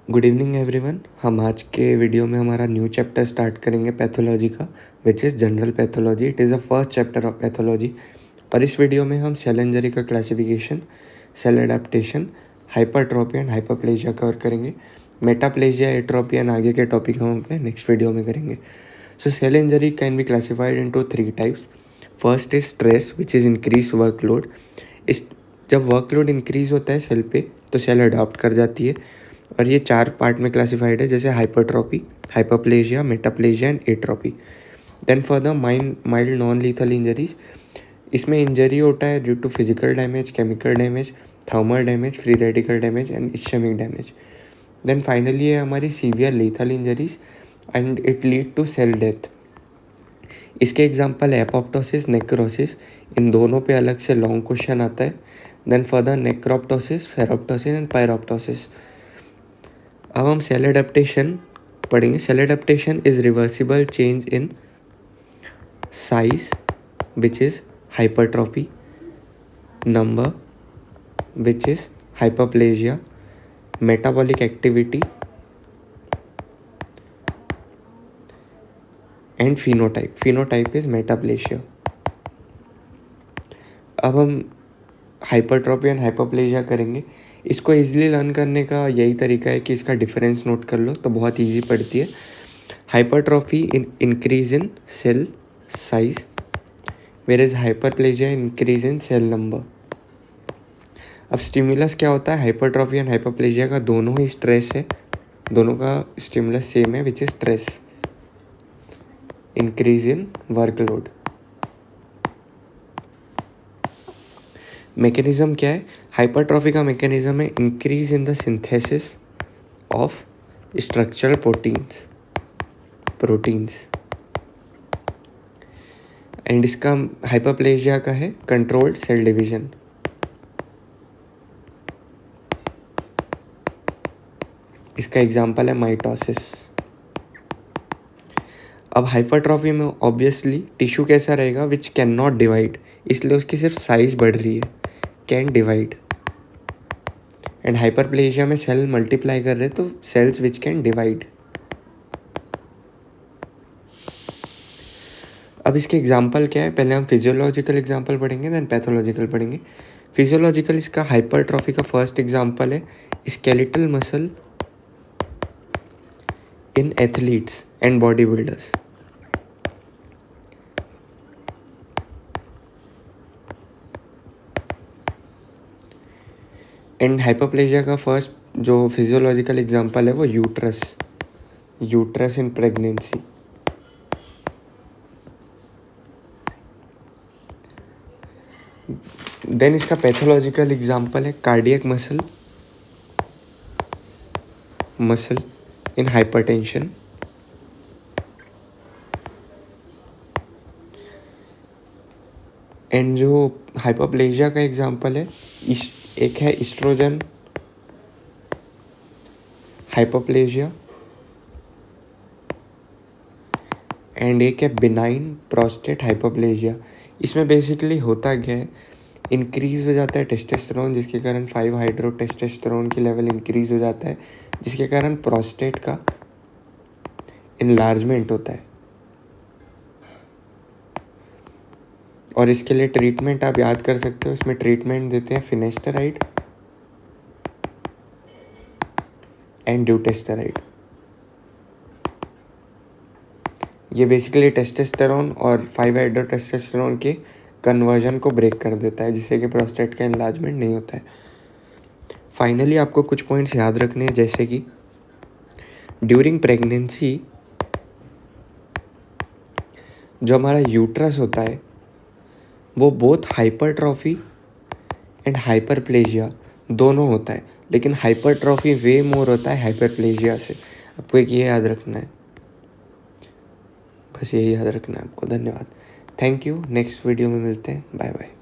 Good evening everyone. हम आज के वीडियो में हमारा न्यू चैप्टर स्टार्ट करेंगे पैथोलॉजी का, which is general pathology. It is the first chapter of pathology. और इस वीडियो में हम सेल इंजरी का classification, cell adaptation, hypertrophy and hyperplasia cover करेंगे। मेटाप्लेजिया, एट्रोपी एंड आगे के टॉपिक हम अपने नेक्स्ट वीडियो में करेंगे। So cell injury can be classified into 3 types. First is stress which is increase workload. इस जब वर्कलोड इंक्रीज होता है सेल पे तो सेल अडॉप्ट कर जाती है, और ये 4 पार्ट में क्लासिफाइड है, जैसे hypertrophy, hyperplasia, metaplasia and atrophy. Then for the mild non lethal injuries, इसमें इंजरी होता है due to physical damage, chemical damage, thermal damage, free radical damage and ischemic damage. Then finally है हमारी severe lethal injuries and it lead to cell death. इसके example है apoptosis, necrosis. इन दोनों पे अलग से लॉन्ग क्वेश्चन आता है। Then further necroptosis, ferroptosis and pyroptosis. अब हम सेल एडेप्टेशन पढ़ेंगे। Cell adaptation is reversible change in size which is hypertrophy, number which is hyperplasia, metabolic activity and phenotype. Phenotype is metaplasia. अब हम hypertrophy and hyperplasia करेंगे। इसको easily learn करने का यही तरीका है कि इसका डिफरेंस नोट कर लो, तो बहुत इजी पड़ती है। Hypertrophy increase in cell size, whereas hyperplasia increase in cell number. अब स्टिमुलस क्या होता है? हाइपरट्रोफी एंड हाइपरप्लेजिया का दोनों ही स्ट्रेस है, दोनों का स्टिमुलस सेम है, which is stress, increase in workload. Mechanism क्या है? हाइपरट्रोफी का मैकेनिज्म है increase in the synthesis of structural proteins and इसका हाइपरप्लेजिया का है कंट्रोल्ड सेल डिवीजन। इसका एग्जांपल है माइटोसिस। अब हाइपरट्रोफी में ऑब्वियसली टिश्यू कैसा रहेगा? विच कैन नॉट डिवाइड, इसलिए उसकी सिर्फ साइज बढ़ रही है, कैन डिवाइड। एंड हाइपरप्लेजिया में सेल मल्टीप्लाई कर रहे हैं तो सेल्स विच कैन डिवाइड। अब इसके एग्जांपल क्या है? पहले हम फिजियोलॉजिकल एग्जांपल पढ़ेंगे, देन पैथोलॉजिकल पढ़ेंगे। फिजियोलॉजिकल इसका हाइपरट्रोफी का फर्स्ट एग्जांपल है skeletal muscle in athletes and body builders. And hyperplasia का फर्स्ट जो फिजियोलॉजिकल एग्जांपल है वो यूट्रस इन प्रेगनेंसी। देन इसका पैथोलॉजिकल एग्जांपल है cardiac muscle in hypertension. And जो हाइपरप्लेजिया का एग्जांपल है, एक है एस्ट्रोजन हाइपरप्लेजिया एंड एक है बिनाइन प्रोस्टेट हाइपरप्लेजिया। इसमें बेसिकली होता क्या है? इंक्रीज हो जाता है टेस्टोस्टेरोन, जिसके कारण 5 हाइड्रोटेस्टोस्टेरोन की लेवल इंक्रीज हो जाता है, जिसके कारण प्रोस्टेट का इनलार्जमेंट होता है। और इसके लिए ट्रीटमेंट आप याद कर सकते हो, इसमें ट्रीटमेंट देते हैं फिनेस्टेराइड एंड ड्यूटेस्टेराइड। ये बेसिकली टेस्टोस्टेरोन और 5 हाइड्रोटेस्टोस्टेरोन के कन्वर्जन को ब्रेक कर देता है, जिससे कि प्रोस्टेट का एनलार्जमेंट नहीं होता है। फाइनली आपको कुछ पॉइंट्स याद रखने हैं, जैसे कि ड्यूरिंग प्रेगनेंसी जो हमारा यूट्रस होता है वो बोथ हाइपरट्रोफी एंड हाइपरप्लेजिया दोनों होता है, लेकिन हाइपरट्रोफी वे मोर होता है हाइपरप्लेजिया से। आपको एक ये याद रखना है, बस यही याद रखना है आपको। धन्यवाद, थैंक यू। नेक्स्ट वीडियो में मिलते हैं, बाय बाय।